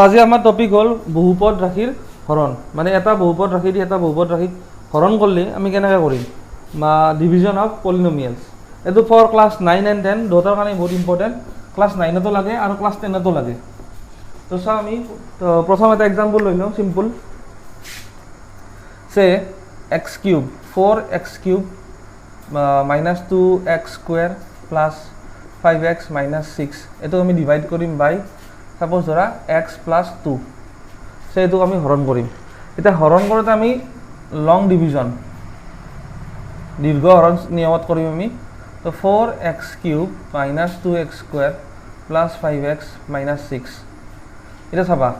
আজি আমাৰ টপিক হ'ল বহুপদ ৰাশিৰ হৰণ মানে এটা বহুপদ ৰাশি দি এটা বহুপদ ৰাশিক হৰণ কৰিলে আমি কেনেকৈ কৰিম বা ডিভিজন অফ পলিনমিয়েলছ এইটো ফৰ ক্লাছ 9 and 10 দুটাৰ কাৰণে বহুত ইম্পৰ্টেণ্ট ক্লাছ 9তো লাগে আৰু ক্লাছ 10তো লাগে তো চাও আমি প্ৰথম এটা এক্সাম্পল লৈ লওঁ সিম্পল সে x³ 4x³ minus 2x square plus 5x minus 6 এইটো আমি ডিভাইড কৰিম বাই সাপোজ ধৰা x plus 2 সে এইটো আমি হৰণ কৰিম এটা হৰণ কৰোঁতে আমি লং ডিভিজন দীৰ্ঘ হৰণ নিয়মত কৰিম আমি তো 4x³ minus 2x square plus 5x minus 6 এটা চাবা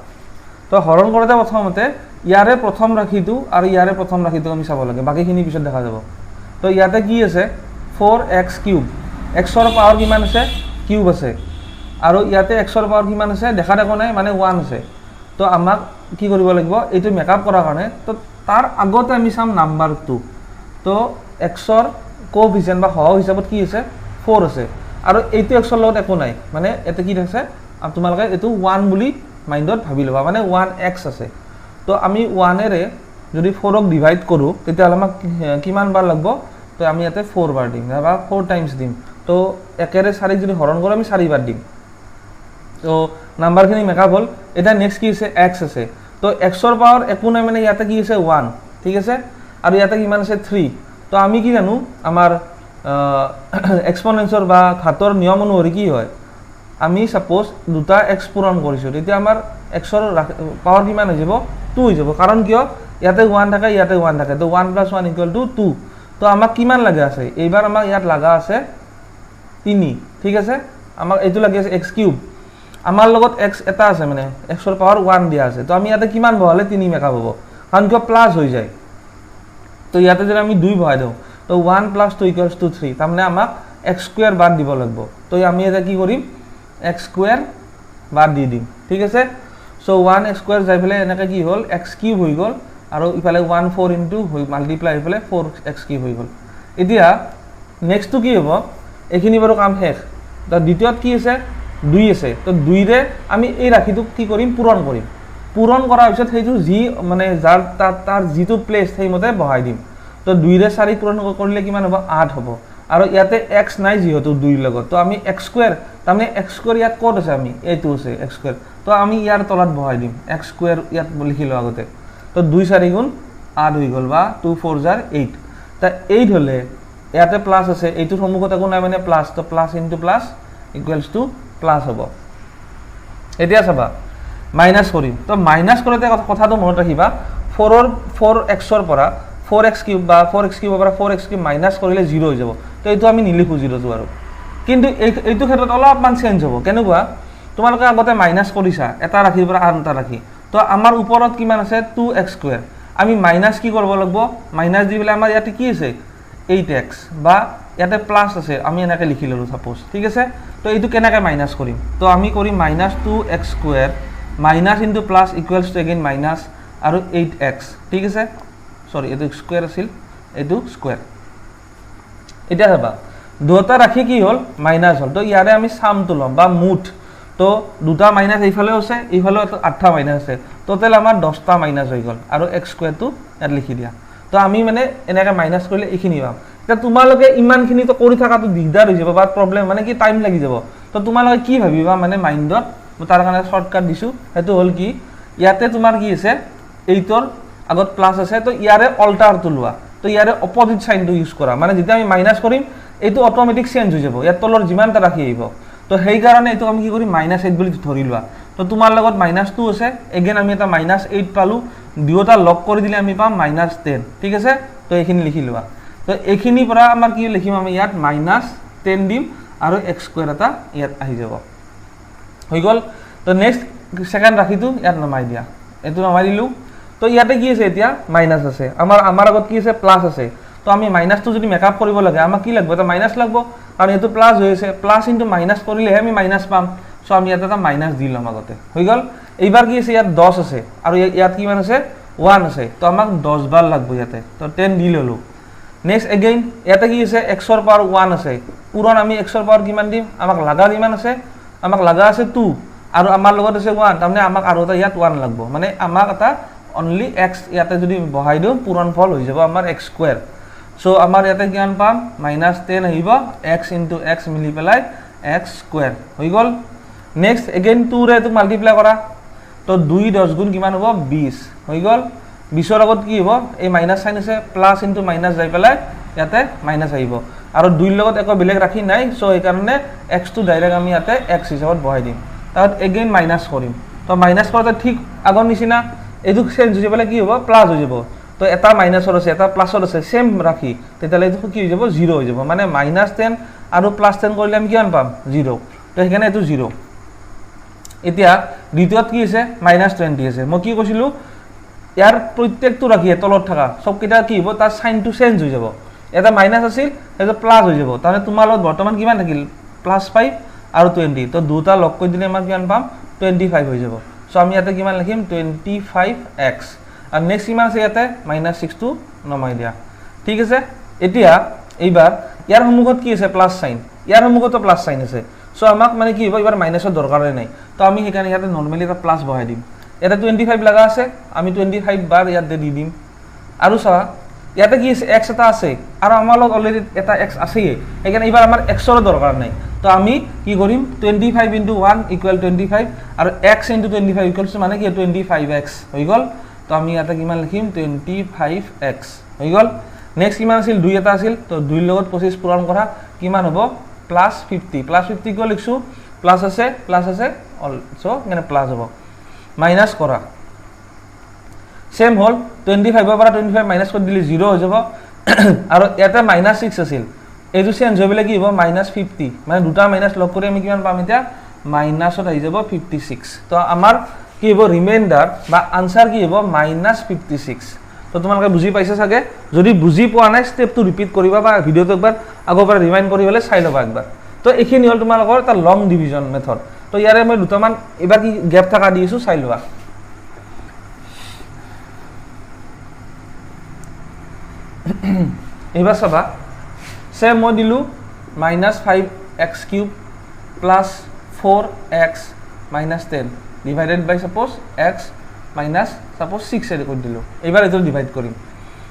তো হৰণ কৰোঁতে প্ৰথমতে ইয়াৰে প্ৰথম ৰাশিটো আৰু ইয়াৰে প্ৰথম ৰাশিটো আমি চাব লাগে বাকিখিনি পিছত দেখা যাব তো ইয়াতে কি আছে 4x³ x ৰ পাৱাৰ কিমান আছে কিউব আছে আৰু ইয়াতে x ৰ পাৱাৰ কিমান আছে দেখা দেখো নাই মানে 1 আছে তো আমাক কি কৰিব লাগিব এইটো মেকআপ কৰাৰ কাৰণে তো তাৰ আগতে আমি চাম নাম্বাৰ 2 তো x ৰ কোএফিচিয়েন্ট বা সহগ হিচাপত কি আছে 4 আছে আৰু এইটো x ৰ লগত একো নাই মানে এতে কি আছে তোমালোকে এইটো 1 বুলি মাইন্ডত ভাবি লবা মানে 1x আছে তো আমি 1 এৰে যদি 4 ক ডিভাইড কৰো তেতিয়া আমাক কিমান বাৰ লাগব তো আমি ইয়াতে 4 বাৰ দিম বা 4 টাইমছ দিম তো একেৰে 4 যদি হৰণ কৰো আমি 4 বাৰ দিম তো নাম্বাৰখিনি মেকআপ হল এটা নেক্সট কি আছে x আছে তো x ৰ পাৱাৰ একো নাই মানে ইয়াতে কি আছে 1 ঠিক আছে আৰু ইয়াতে কিমান আছে 3 তো আমি কি জানো আমাৰ এক্সপোনেন্সৰ বা ঘাতৰ নিয়ম অনুসৰি কি হয় আমি সাপোজ দুটা x পূৰণ কৰিছো তেতিয়া আমাৰ x ৰ পাৱাৰ কিমান হৈ যাব 2 হৈ যাব কাৰণ কিয় ইয়াতে 1 থাকে ইয়াতে 1 থাকে তো 1 + 1 = 2 তো আমাক কিমান লাগা আছে এইবাৰ আমাক ইয়াত লাগা আছে 3 ঠিক আছে আমাক এইটো লাগি আছে x³ আমাৰ লগত x এটা আছে মানে x ৰ পাৱাৰ 1 দিয়া আছে তো আমি ইয়াতে কিমান বহালে 3 মেকআপ হ'ব কাৰণ কিয় প্লাস হৈ যায় তো ইয়াতে যদি আমি 2 বহাই দিওঁ তো 1 + 2 = 3 তাৰ মানে আমাক x² বাদ দিব লাগিব তো আমি এটা কি কৰিম x² বাদ দি দিম ঠিক আছে সো 1x² যাই ফেলে এনেকে কি হল x³ হৈ গল আৰু ইফালে 1 4 ইনটু হৈ মাল্টিপ্লাই হৈ ফেলে 4x³ হৈ গল এতিয়া নেক্সট টু কি হ'ব এখিনি বাৰু কাম শেষ তো দ্বিতীয়ত কি আছে 2 আছে তো 2 ৰে আমি এই ৰাখিটো কি কৰিম পূৰণ কৰাৰ পিছত সেইটো যি মানে যাৰ তাৰ যিটো প্লেস সেই মতে বহাই দিম তো 2 ৰে 4 পূৰণ কৰিলে কিমান হ'ব 8 হ'ব আৰু ইয়াতে x নাই যিহেতু 2 লগত তো আমি x² তাৰমানে x² ইয়াত ক'ত আছে আমি এইটো আছে x² তো আমি ইয়াৰ তলত বহাই দিম x² ইয়াত লিখিলো আগতে তো 2 4 গুণ 8 হৈ গল বা 2 4 * 8 তা 8 হলে ইয়াতে প্লাস আছে এইটো সমুখত একো নাই মানে প্লাস তো প্লাস ইনটু প্লাস = প্লাস হ'ব এতিয়া চাবা মাইনাস কৰিম তো মাইনাস কৰোতে কথাটো মনত ৰাখিবা 4x ৰ পৰা 4x³ বা 4x³ পৰা 4x³ মাইনাস কৰিলে 0 হৈ যাব তো এইটো আমি নিলিখো 0 টো আৰু কিন্তু এইটো ক্ষেত্ৰত অলপমান চেঞ্জ হ'ব কেনেকুৱা তোমালোকে আগতে মাইনাস কৰিছা এটা ৰাখিৰ পৰা আন এটা ৰাখি তো আমাৰ ওপৰত কিমান আছে 2x² আমি মাইনাস কি কৰিব লাগিব মাইনাস দি বলে আমাৰ ইয়াতে কি আছে 8x বা ইয়াতে প্লাস আছে আমি এনেকে লিখি ললো সাপোজ ঠিক আছে তো এইটো কেনেকৈ মাইনাস কৰিম তো আমি কৰিম -2x² minus into plus equals to again minus আৰু 8x ঠিক আছে সৰি এইটো স্কয়াৰ আছিল এইটো স্কয়াৰ এতিয়া চাবা দুটা ৰাখি কি হল মাইনাস হল তো ইয়াৰে আমি সামটো লম বা মুঠ তো দুটা মাইনাস এইফালে আছে এইফালে 8টা মাইনাস আছে টোটাল আমাৰ 10টা মাইনাস হৈ গল আৰু x² টো ইয়াত লিখি দিয়া তো আমি মানে এনেকৈ মাইনাস কৰিলে এইখিনি পাম এতিয়া তোমালোকে ইমানখিনি তো কৰি থাকাটো দিগদাৰ হৈ যাব বা প্ৰবলেম মানে কি টাইম লাগি যাব তো তোমালোকে কি ভাবিবা মানে মাইন্ডত তাৰ কাৰণে শৰ্টকাট দিছো হেতু হল কি ইয়াতে তোমাৰ কি আছে 8ৰ আগত প্লাস আছে তো ইয়াৰে অল্টাৰটো লোৱা তো ইয়াৰে অপোজিট সাইনটো ইউজ কৰা মানে যেতিয়া আমি মাইনাস কৰিম এইটো অটোমেটিক চেঞ্জ হৈ যাব ইয়াত তলৰ যিমানটা ৰাখি আহিব তো সেই কাৰণে এইটো আমি কি কৰিম -8 বুলি ধৰি লোৱা তো তোমাৰ লগত -2 আছে এগেইন আমি এটা -8 পালো দুয়োটা লক কৰি দিলে আমি পাম -10 ঠিক আছে তো এইখিনি লিখি লোৱা তো এইখিনি পৰা আমাৰ কি লিখিম আমি ইয়াত -10 দিম আৰু x² এটা ইয়াত আহি যাব হৈ গল তো নেক্সট সেকেন্ড ৰাখিটো ইয়াত নমাই দিয়া এটো নমাই দিলু তো ইয়াতে কি আছে এতিয়া মাইনাস আছে আমাৰ আগত কি আছে প্লাস আছে তো আমি মাইনাসটো যদি মেকআপ কৰিব লাগে আমাক কি লাগব এটা মাইনাস লাগব কাৰণ এটো প্লাস হৈ আছে প্লাস ইনটু মাইনাস কৰিলে আমি মাইনাস পাম সো আমি ইয়াতে এটা মাইনাস দি লম আগতে হৈ গল এইবাৰ কি আছে ইয়াত 10 আছে আৰু ইয়াত কিমান আছে 1 আছে তো আমাক 10 বাৰ লাগব ইয়াতে তো 10 দি ললো নেক্সট এগেইন ইয়াতে কি আছে x ৰ পাৱাৰ 1 আছে পুৰণ আমি x ৰ পাৱাৰ কিমান দিম আমাক লাগা কিমান আছে আমাক লাগা আছে 2 আৰু আমাৰ লগত আছে 1 তাৰমানে আমাক আৰু এটা ইয়াত 1 লাগব মানে আমাক এটা অনলি x ইয়াতে যদি বহাই দিও পূৰণ ফল হৈ যাব আমাৰ x স্কয়াৰ সো আমাৰ ইয়াতে কিমান পাম -10 আহিব x * x মিলি পেলাই x স্কয়াৰ হৈ গল নেক্সট এগেইন 2 ৰে তো মাল্টিপ্লাই কৰা তো 2 10 গুণ কিমান হ'ব 20 হৈ গল 20 ৰ আগত কি হ'ব এই মাইনাস সাইন আছে প্লাস ইনটু মাইনাস যাই পেলাই ইয়াতে মাইনাস আহিব আৰু 2 ৰ লগত একো বেলেগ ৰাখি নাই সো এই কাৰণে x টো ডাইৰেক্ট আমি ইয়াতে x হিচাপত বহাই দিম তাত এগেইন মাইনাস কৰিম তো মাইনাস কৰতে ঠিক আগৰ নিচিনা এটো চেঞ্জ হৈ পেলাই কি হ'ব প্লাস হৈ যাব তো এটা মাইনাসৰ আছে এটা প্লাসৰ আছে সেম ৰাখি তেতিয়ালে এটো কি হৈ যাব 0 হৈ যাব মানে -10 আৰু +10 কৰিলে আমি কিমান পাম 0 তো এখানে এটো 0 এতিয়া দ্বিতীয়ত কি আছে -20 আছে মই কি কৈছিলো ইয়াৰ প্ৰত্যেকটো ৰাখি তলত থাকা সব কিটা কি হ'ব তাৰ সাইনটো চেঞ্জ হৈ যাব এটা মাইনাস আছিল এটা প্লাস হৈ যাব তাৰে তোমাৰ লগত বৰ্তমান কিমান থাকিল +5 আৰু 20 তো দুটা লগ কৰি দিলে আমাৰ কিমান পাম 25 হৈ যাব সো আমি ইয়াতে কিমান লিখিম 25x আৰু নেক্সট কিমান আছে ইয়াতে -6 টো নমাই দিয়া ঠিক আছে এতিয়া এইবাৰ ইয়াৰ সন্মুখত কি আছে প্লাস সাইন ইয়াৰ সন্মুখতো প্লাস সাইন আছে সো আমাক মানে কি হ'ব এবাৰ মাইনাসৰ দৰকাৰ নাই তো আমি হেকানে ইয়াতে নরমালি এটা প্লাস বহাই দিম এটা 25 লাগা আছে আমি 25 বার ইয়াতে দি দিম আৰু চাবা ইয়াতে কি আছে x এটা আছে আৰু আমাৰ লগত অলৰেডি এটা x আছে হেকানে এবাৰ আমাৰ x ৰ দৰকাৰ নাই তো আমি কি কৰিম 25 * 1 = 25 আৰু x * 25 মানে কি 25x হৈ গল তো আমি ইয়াতে কিমান লিখিম 25x হৈ গল নেক্সট কিমান আছিল 2 এটা আছিল তো 2 ৰ লগত 25 পূৰণ কৰা কিমান হ'ব +50 কো লিখছো প্লাস আছে অলসো মানে প্লাস হ'ব মাইনাস কৰা সেম হল 25 ৰ পৰা 25 মাইনাস কৰি দিলে 0 হৈ যাব আৰু এটা -6 আছিল এটো চেঞ্জ হৈ গলে কি হ'ব -50 মানে দুটা মাইনাস লগ কৰি আমি কিমান পাম এতিয়া মাইনাসত আহি যাব 56 তো আমাৰ কি হ'ব ৰিমাইন্ডাৰ বা আনসার কি হ'ব -56 তো তোমালোকে বুজি পাইছা সাগে যদি বুজি পোৱা নাই স্টেপটো ৰিপিট কৰিবা বা ভিডিওটো একবাৰ আগৰ পৰা ৰিমাইন্ড কৰি হলে চাই লবা একবাৰ তো এইখিনি হল তোমালোকৰ এটা লং ডিভিজন মেথড তো ইয়াৰে মই দুটামান এবাৰ কি গ্যাপ থাকা দিছো চাই লোৱা এবাৰ চাবা সে মই দিলু -5x³ + 4x - 10 ডিভাইডেড বাই সাপোজ x - সাপোজ 6 এড কৰি দিলু এবাৰ এটো ডিভাইড কৰিম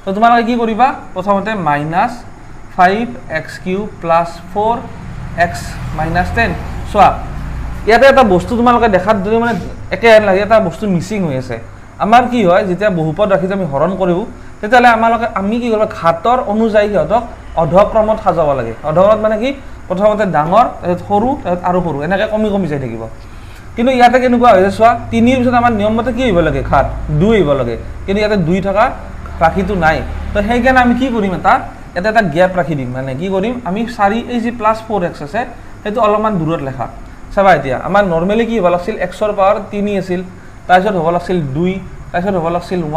তো তোমালোকে কি কৰিবা প্ৰথমতে -5x³ + 4x - 10 সোয়া ইয়াতে এটা বস্তু তোমালোকে দেখাত যদি মানে একে লাগে এটা বস্তু মিসিং হৈ আছে আমাৰ কি হয় যেতিয়া বহুপদ ৰাখি আমি হৰণ কৰো তেতিয়ালে আমি কি কৰিব ঘাতৰ অনুযায়ী হতক অধক্ৰমত সাজাব লাগে অধক্ৰমত মানে কি প্ৰথমতে ডাঙৰ সৰু আৰু সৰু এনেকৈ কমি যাই থাকিব কিন্তু ইয়াতে কেনেকুৱা হৈছে চোৱা 3 ৰ পিছত আমাৰ নিয়মমতে কি হ'ব লাগে ঘাত 2 হ'ব লাগে কিন্তু ইয়াতে 2 থকা ৰাখিটো নাই তো হেইকাৰণে আমি কি কৰিম এটা গ্যাপ ৰাখি দিম মানে কি কৰিম আমি 4 এই যে +4x আছে এটো অলপমান দূৰত লেখা চাবা এতিয়া আমাৰ নৰমালি কি হ'ব লাগছিল x ৰ পাৱাৰ 3 আছিল তাৰপিছত হ'ব লাগছিল 2 তাৰপিছত হ'ব লাগছিল 1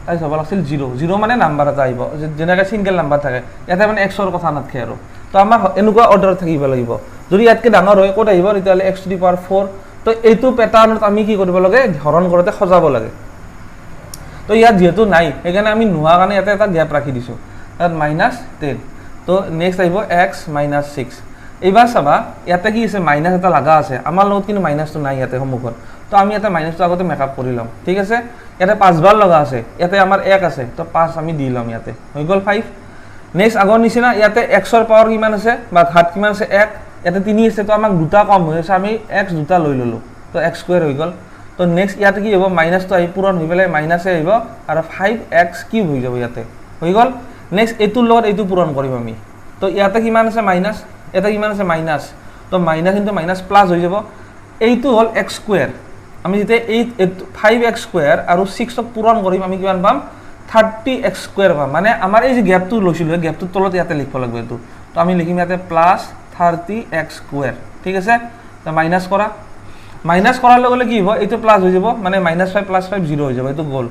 তাৰপিছত হ'ব লাগছিল 0 মানে নাম্বাৰ এটা আহিব যেনেকৈ সিঙ্গেল নাম্বাৰ থাকে ইয়াতে মানে x ৰ কথা নাথাকে আৰু তো আমাৰ এনেকুৱা অৰ্ডাৰ থাকিব লাগিব যদি ইয়াতকে ডাঙৰ হয় ক'ত আহিব তেতিয়ালে x⁴ তো এইটো প্যাটাৰ্নত আমি কি কৰিব লাগে হৰণ কৰোতে সজাব লাগে তো ইয়াত যেহেতু নাই সেইকাৰণে আমি নোহোৱা কাৰণে ইয়াতে এটা গ্যাপ ৰাখি দিছো তাত -10 তো নেক্সট আহিব x - 6 এইবাৰ চাবা ইয়াতে কি আছে মাইনাস এটা লাগা আছে আমাৰ লগত কিন্তু মাইনাসটো নাই ইয়াতে সন্মুখত তো আমি ইয়াতে মাইনাসটো আগতে মেকআপ কৰি লম ঠিক আছে ইয়াতে 5 বাৰ লগা আছে ইয়াতে আমাৰ 1 আছে তো 5 আমি দি লম ইয়াতে হৈ গল 5 নেক্সট আগৰ নিচিনা ইয়াতে x ৰ পাৱাৰ কিমান আছে বা ঘাত কিমান আছে 1 ইয়াতে 3 আছে তো আমাক দুটা কম হৈ আছে আমি x দুটা লৈ ললো তো x² হৈ গল তো নেক্সট ইয়াতে কি হ'ব মাইনাসটো আহি পূৰণ হৈ পেলাই মাইনাসে আহিব আৰু 5x³ হৈ যাব ইয়াতে হৈ গল নেক্সট এটোৰ লগত এটো পূৰণ কৰিম আমি তো ইয়াতে কিমান আছে মাইনাস এটা কিমান আছে মাইনাস তো মাইনাস ইনটু মাইনাস প্লাস হৈ যাব এইটো হল x² আমি যেতে এই 5x² আৰু 6 ক পূৰণ কৰিম আমি কিমান পাম 30x² পাম মানে আমাৰ এই যে গ্যাপটো লৈছিল গ্যাপটো তলত ইয়াতে লিখব লাগিব এটো তো আমি লিখিম ইয়াতে +30x² ঠিক আছে তো মাইনাস কৰাৰ লগে কি হ'ব এটো প্লাস হৈ যাব মানে -5 + 5 0 হৈ যাব এটো গল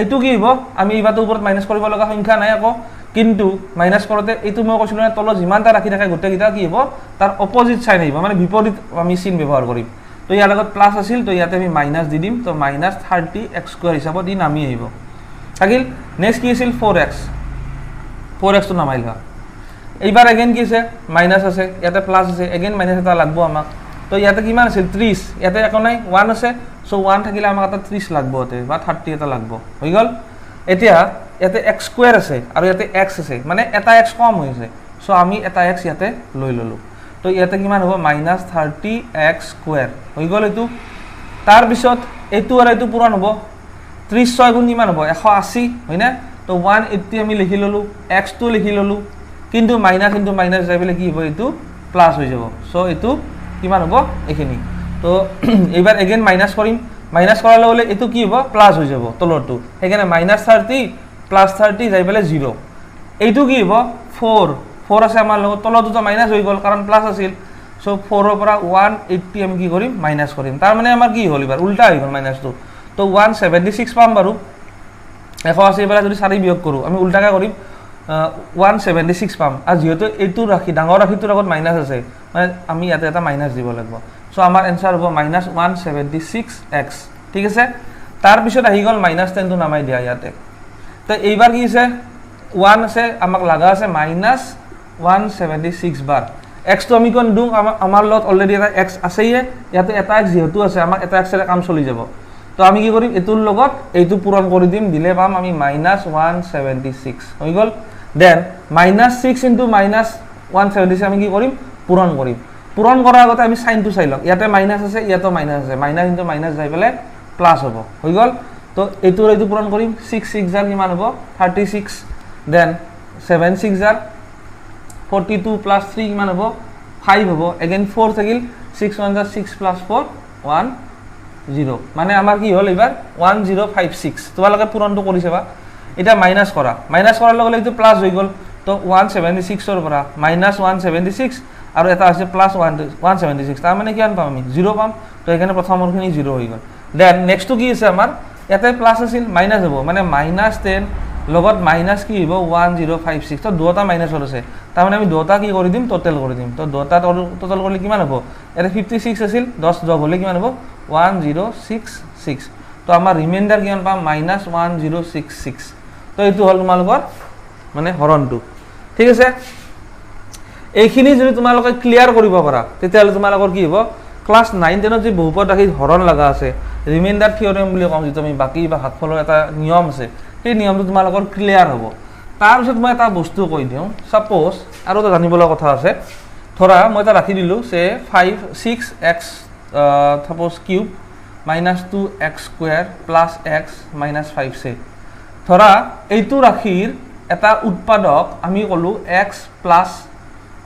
এটো কি হ'ব আমি ইবাটো ওপৰত মাইনাস কৰিব লগা সংখ্যা নাই আকৌ কিন্তু মাইনাস কৰতে এইটো মই কৈছিল না তলত যিমানটা ৰাখি থাকে গোটেইটা কি হ'ব তাৰ অপোজিট সাইন আহিব মানে বিপৰীত আমি চিন ব্যৱহাৰ কৰিম তো ইয়াৰ আগত প্লাস আছিল তো ইয়াতে আমি মাইনাস দি দিম তো -30x² হিচাপত ই নামি আহিব থাকিল নেক্সট কি আছিল 4x তো নামাইলা এইবাৰ এগেইন কি আছে মাইনাস আছে ইয়াতে প্লাস আছে এগেইন মাইনাস এটা লাগব আমাক তো তো ইয়াতে কিমান আছিল 30 ইয়াতে একো নাই 1 আছে সো 1 থাকিলে আমাক এটা 30 লাগব হতে বা 30 এটা লাগব হৈ গল এতিয়া ইয়াতে x স্কয়ার আছে আৰু ইয়াতে x আছে মানে এটা x কম হৈছে সো আমি এটা x ইয়াতে লৈ ললো তো ইয়াতে কিমান হ'ব -30x স্কয়ার হৈ গল এটো তাৰ পিছত এটো আৰু এটো পূৰণ হ'ব 30 6 গুণ কিমান হ'ব 180 হয়নে তো 180 আমি লিখি ললো x টো লিখি ললো কিন্তু মাইনাস যাইবলে কি হ'ব এটো প্লাস হৈ যাব সো এটো কিমান হ'ব এখিনি তো এবাৰ এগেইন মাইনাস কৰিম মাইনাস কৰাৰ লগে এটো কি হ'ব প্লাস হৈ যাব তলৰটো হেকানে -30 +30 যাইবলে 0 এইটো কি হ'ব 4 আছে আমাৰ লগত তলত দুটা মাইনাস হৈ গল কাৰণ প্লাস আছিল সো 4 ৰ পৰা 180 আমি কি কৰিম মাইনাস কৰিম তাৰ মানে আমাৰ কি হ'ল এবাৰ উল্টা হৈ গল মাইনাসটো তো 176 পাম বাৰু 180 পৰা যদি 4 বিয়োগ কৰো আমি উল্টাকে কৰিম 176 পাম আৰু যেহেতু এইটো ৰাখি ডাঙৰ ৰাখিটোৰ আগত মাইনাস আছে মানে আমি ইয়াতে এটা মাইনাস দিব লাগিব সো আমাৰ आंसर হ'ব -176x ঠিক আছে তাৰ পিছত আহি গল -10 টো নামাই দিয়া ইয়াতে তো এইবাৰ কি আছে 1 আছে আমাক লাগা আছে -176 বাৰ x তো আমি কোন দুং আমাৰ লগত অলৰেডি এটা x আছেই ইয়াতে এটা x যেহেতু আছে আমাক এটা x এর কাম চলি যাব তো আমি কি কৰিম এতুৰ লগত এইটো পূৰণ কৰি দিম দিলে পাম আমি -176 হৈ গল দেন -6 * -176 আমি কি কৰিম পূৰণ কৰাৰ আগতে আমি সাইনটো চাই লওক ইয়াতে মাইনাস আছে ইয়াতে মাইনাস আছে মাইনাস * মাইনাস যাই পেলে প্লাস হ'ব হৈ গল তো এইটোৰ এইটো পূৰণ কৰিম 6 6 জার কিমান হ'ব 36 দেন 7 6 জার 42 + 3 কিমান হ'ব 5 হ'ব এগেইন 4 থাকিল 6 1 জার 6 + 4 1 0 মানে আমাৰ কি হ'ল এবাৰ 1056 তোমালোকে পূৰণটো কৰিছে বা এটা মাইনাস কৰাৰ লগে লগে প্লাস হৈ গল তো 176 ৰ পৰা -176 আৰু এটা আছে +176 তাৰ মানে কিমান পাম আমি 0 পাম তো এখানে প্ৰথমৰখিনি 0 হৈ গল দেন নেক্সট কি আছে আমাৰ ইয়াতে প্লাস আছিল মাইনাস হ'ব মানে -10 লগত মাইনাস কি হ'ব 1056 তো দুটা মাইনাস আছে তাৰ মানে আমি দুটা কি কৰি দিম টোটাল কৰি দিম তো দুটা টোটাল কৰিলে কিমান হ'ব এটা 56 আছিল 10 যোগ হলে কিমান হ'ব 1066 তো আমাৰ ৰিমাইন্ডাৰ কিমান পাম -1066 তো এইটো হল তোমালোকৰ মানে হৰণটো ঠিক আছে এইখিনি যদি তোমালোকে ক্লিয়াৰ কৰিব পাৰা তেতিয়াহলে তোমালোকৰ কি হ'ব ক্লাস 9 10 যে বহুপদ ৰাখি হৰণ লাগা আছে ৰিমাইন্ডাৰ থিওৰেম বুলি কম যেটো আমি বাকি বা ভাগফলৰ এটা নিয়ম আছে সেই নিয়মটো তোমালোকৰ ক্লিয়াৰ হ'ব তাৰ পিছত মই এটা বস্তু কৈ দিও সাপোজ আৰু এটা জানিবলৈ কথা আছে ধৰা মই এটা ৰাখি দিলো সে 6x suppose cube -2x square + x - 5c ধৰা এইটো ৰাখিৰ এটা উৎপাদক আমি কলো x +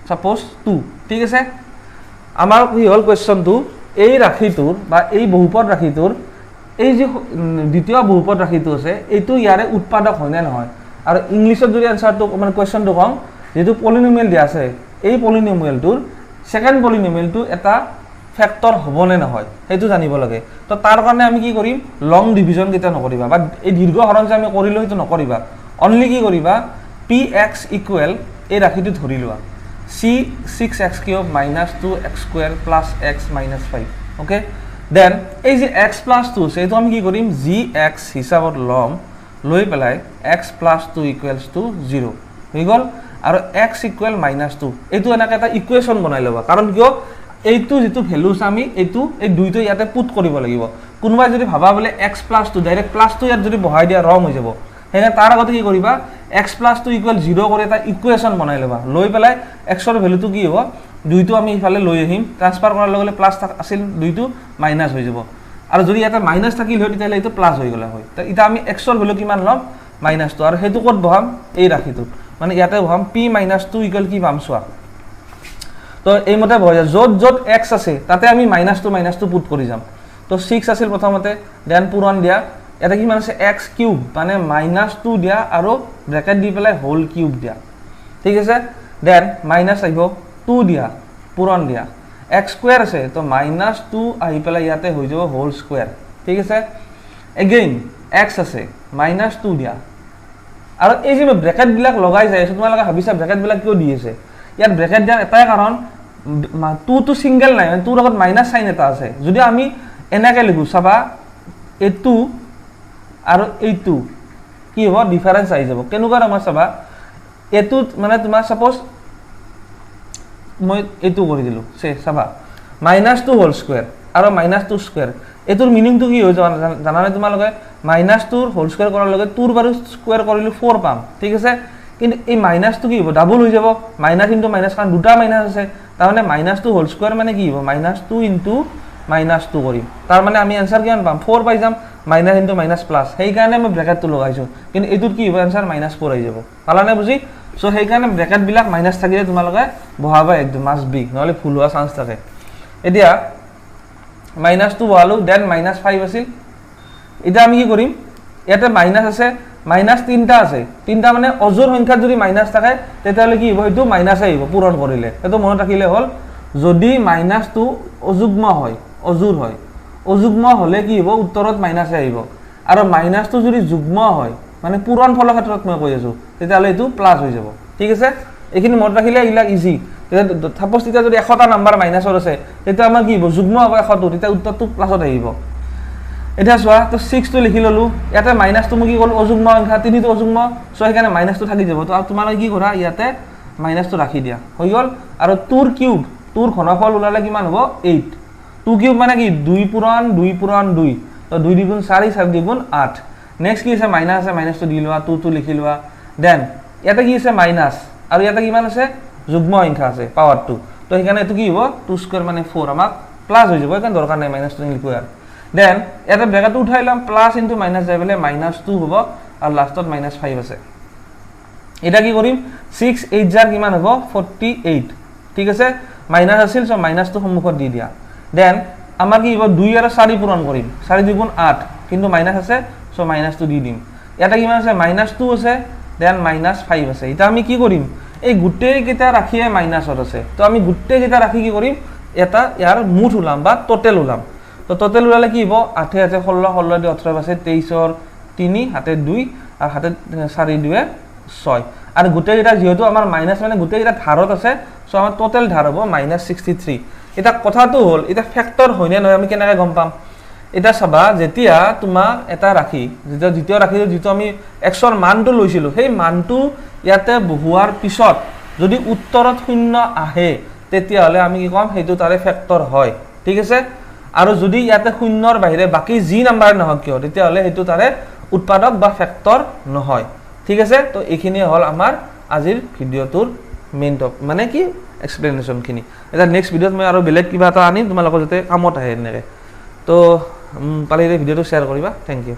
সাপোজ 2 ঠিক আছে আমাৰ কি হল কোৱেশ্চনটো এই ৰাখিটোৰ বা এই বহুপদ ৰাখিটোৰ এই যে দ্বিতীয় বহুপদ ৰাখিটো আছে এইটো ইয়াৰে উৎপাদক হয় না নহয় আৰু ইংলিশত যদি আনসাৰটো মানে কোৱেশ্চনটো কম যেটো পলিনোমিয়েল দিয়া আছে এই পলিনোমিয়েলটোৰ সেকেন্ড পলিনোমিয়েলটো এটা ফ্যাক্টৰ হ'ব নে নহয় হেতু জানিব লাগে তো তাৰ কাৰণে আমি কি কৰিম লং ডিভিজন কেটা নকৰিবা বা এই দীৰ্ঘ হৰণ যে আমি কৰিলো হেতু নকৰিবা অনলি কি কৰিবা px ইকুৱেল এই ৰাখিটো ধৰি লোৱা c 6x cube -2x square + x - 5 okay then এই যে x + 2 আছে এটো আমি কি কৰিম gx হিচাপত লম লৈ পেলাই x + 2 = 0 হৈ গল আৰু x = -2 এটো এনেকা এটা ইকুৱেচন বনাই লবা কাৰণ কিয় এইটো যেটো ভ্যালুস আমি এইটো এই দুইটো ইয়াতে পুট কৰিব লাগিব কোনবাই যদি ভাবা বলে x + 2 ডাইৰেক্ট +2 ইয়াত যদি বহাই দিয়া ৰং হৈ যাব হেনে তাৰ আগতে কি কৰিবা x + 2 = 0 কৰি এটা ইকুৱেচন বনাই লবা লৈ পেলাই x ৰ ভ্যালুটো কি হ'ব দুইটো আমি ইফালে লৈ আহিম ট্ৰান্সফাৰ কৰাৰ লগে লগে প্লাস আছিল দুইটো মাইনাস হৈ যাব আৰু যদি এটা মাইনাস থাকিল হয় তেতিয়ালে এটো প্লাস হৈ গলা হয় তো এটা আমি x ৰ ভ্যালু কিমান লম -2 আৰু হেতু কত বহাম এই ৰাখিটোত মানে ইয়াতে বহাম p - 2 = কি পাম চোৱা তো এই মতে বহাই যত যত x আছে তাতে আমি -2 পুট কৰি যাম তো 6 আছিল প্ৰথমতে দেন পূৰণ দিয়া এটা কি মানে আছে x কিউব মানে -2 দিয়া আৰু ব্র্যাকেট দি পেলাই হোল কিউব দিয়া ঠিক আছে দেন মাইনাস আহিব 2 দিয়া পূৰণ দিয়া x স্কয়ার আছে তো -2 আহি পেলাই ইয়াতে হৈ যাব হোল স্কয়ার ঠিক আছে এগেইন x আছে -2 দিয়া আৰু এই যে ব্ৰ্যাকেট বিলাক লগাই যায় তোমালোকে ভাবিছা ব্ৰ্যাকেট বিলাক কিয় দি আছে ইয়াত ব্ৰ্যাকেট দিয়াৰ এটাই কাৰণ 2 তো সিঙ্গেল নাই মানে 2 লগত মাইনাস সাইন এটা আছে যদি আমি এনেকে লিখো চাবা এটু আৰু এইটু কি হ'ব ডিফাৰেন্স আহি যাব কেনুকা ৰঙৰ চাবা এটু মানে তোমাৰ সাপোজ মই এটু কৰি দিলো সে চাবা -2 হোল স্কোয়ার আর -2 স্কোয়ার এটোর মিনিংটো কি হয় জানানে তোমালোকে -2 হোল স্কোয়ার করার লগে 2 বারে স্কোয়ার কৰিলে 4 পাম ঠিক আছে কিন্তু এই মাইনাসটো কি হ'ব ডাবল হৈ যাব মাইনাস ইনটু মাইনাস কাৰণ দুটা মাইনাস আছে তাৰ মানে -2 হোল স্কোয়াৰ মানে কি হ'ব -2 ইনটু -2 কৰিম তাৰ মানে আমি आंसर কিমান পাম 4 পাই যাম মাইনাস ইনটু মাইনাস প্লাস সেই কাৰণে মই ব্ৰ্যাকেটটো লগাইছো কিন্তু এটোৰ কি হ'ব आंसर -4 হৈ যাব পালানে বুজি সো সেই কাৰণে ব্র্যাকেট বিলাক মাইনাস থাকিলে তোমালোকে বহাবা একদম মাস্ট বি নহলে ফুল হোৱা চান্স থাকে এতিয়া -2 বহালো দেন -5 আছিল এটা আমি কি কৰিম ইয়াতে মাইনাস আছে মাইনাস 3টা আছে 3টা মানে অজোৰ সংখ্যাত যদি মাইনাস থাকে তেতিয়ালে কি হ'ব এটো মাইনাস আহিব পূৰণ কৰিলে এটো মনত ৰাখিলে হল যদি -2 অযুগ্ম হয় অজোৰ হয় অযুগ্ম হলে কি হ'ব উত্তৰত মাইনাস আহিব আৰু -2 যদি যুগ্ম হয় মানে পূৰণ ফলৰ ক্ষেত্ৰত মই কৈ আছো তেতিয়ালে এটো প্লাস হৈ যাব ঠিক আছে এখিনি মনত ৰাখিলে ইলা ইজি সাপোজ তেতিয়া যদি 100টা নাম্বাৰ মাইনাসৰ আছে তেতিয়া আমাৰ কি হ'ব যুগ্ম হ'ব 100 তেতিয়া উত্তৰটো প্লাসত আহিব এটা সোয়া তো 6 তো লিখি ললো ইয়াতে মাইনাস তো মই কি কল অযুগ্ম সংখ্যা 3 তো অযুগ্ম সো এখানে মাইনাস তো থাকি যাব তো তোমালোকে কি কৰা ইয়াতে মাইনাস তো ৰাখি দিয়া হৈ গল আৰু 2 কিউব 2 ঘনফল ওলালে কিমান হ'ব 8 2 কিউব মানে কি 2 পূৰণ 2 পূৰণ 2 তো 2 দ্বিগুণ 4 4 দ্বিগুণ 8 নেক্সট কি আছে মাইনাস আছে মাইনাস তো দি লোৱা 2 তো লিখি লোৱা দেন ইয়াতে কি আছে মাইনাস আৰু ইয়াতে কিমান আছে যুগ্ম সংখ্যা আছে পাৱাৰ 2 তো এখানে এটো কি হ'ব 2 স্কয়াৰ মানে 4 আমাক প্লাস হৈ যাব কাৰণ দৰকাৰ নাই মাইনাস তো লিখো আৰু দেন এটা ব্ৰ্যাকেট উঠাইলাম প্লাস ইনটু মাইনাস যাই বলে -2 হ'ব আৰু লাষ্টত -5 আছে এটা কি কৰিম 6 8 যাৰ কিমান হ'ব 48 ঠিক আছে মাইনাস আছিল সো মাইনাস তো সম্মুখত দি দিয়া দেন আমাৰ কি হ'ব 2 আৰু 4 পূৰণ কৰিম 4 দ্বিগুণ 8 কিন্তু মাইনাস আছে সো মাইনাস তো দি দিম এটা কিমান আছে -2 আছে দেন -5 আছে এটা আমি কি কৰিম এই গুটেই কেইটা ৰাখিয়ে মাইনাসত আছে তো আমি গুটেই কেইটা ৰাখি কি কৰিম এটা ইয়াৰ মুঠ উলাম বা টোটাল উলাম তো টোটাল উলালে কি হ'ব 8 আছে 16 16 দি 18 আছে 23 ৰ 3 হাতে 2 আৰু হাতে 4 দুয়ে 6 আৰু গুটেই কেইটা যেহেতু আমাৰ মাইনাস মানে গুটেই কেইটা ধাৰত আছে সো আমাৰ টোটাল ধাৰ হ'ব -63 এটা কথাটো হল এটা ফ্যাক্টৰ হয়নে নহয় আমি কেনেকৈ গম পাম এটা চাবা যেতিয়া তোমাক এটা ৰাখি যেতিয়া দ্বিতীয় ৰাখি যেটো আমি x ৰ মানটো লৈছিলো সেই মানটো ইয়াতে বহুৱাৰ পিছত যদি উত্তৰত 0 আহে তেতিয়া হলে আমি কি কম হেতু তাৰে ফ্যাক্টৰ হয় ঠিক আছে আৰু যদি ইয়াতে 0ৰ বাহিৰে বাকি যি নাম্বাৰ নহক কিয় তেতিয়া হলে হেতু তাৰে উৎপাদক বা ফ্যাক্টৰ নহয় ঠিক আছে তো এইখিনি হল আমাৰ আজিৰ ভিডিওটোৰ মেইন টপ মানে কি এক্সপ্লেনেশন খিনি এটা নেক্সট ভিডিওত মই আৰু বেলেগ কিবা এটা আনি তোমালোকৰ যাতে কামত আহে এনেকৈ তো পালিলে ভিডিওটো শেয়াৰ কৰিবা থ্যাংক ইউ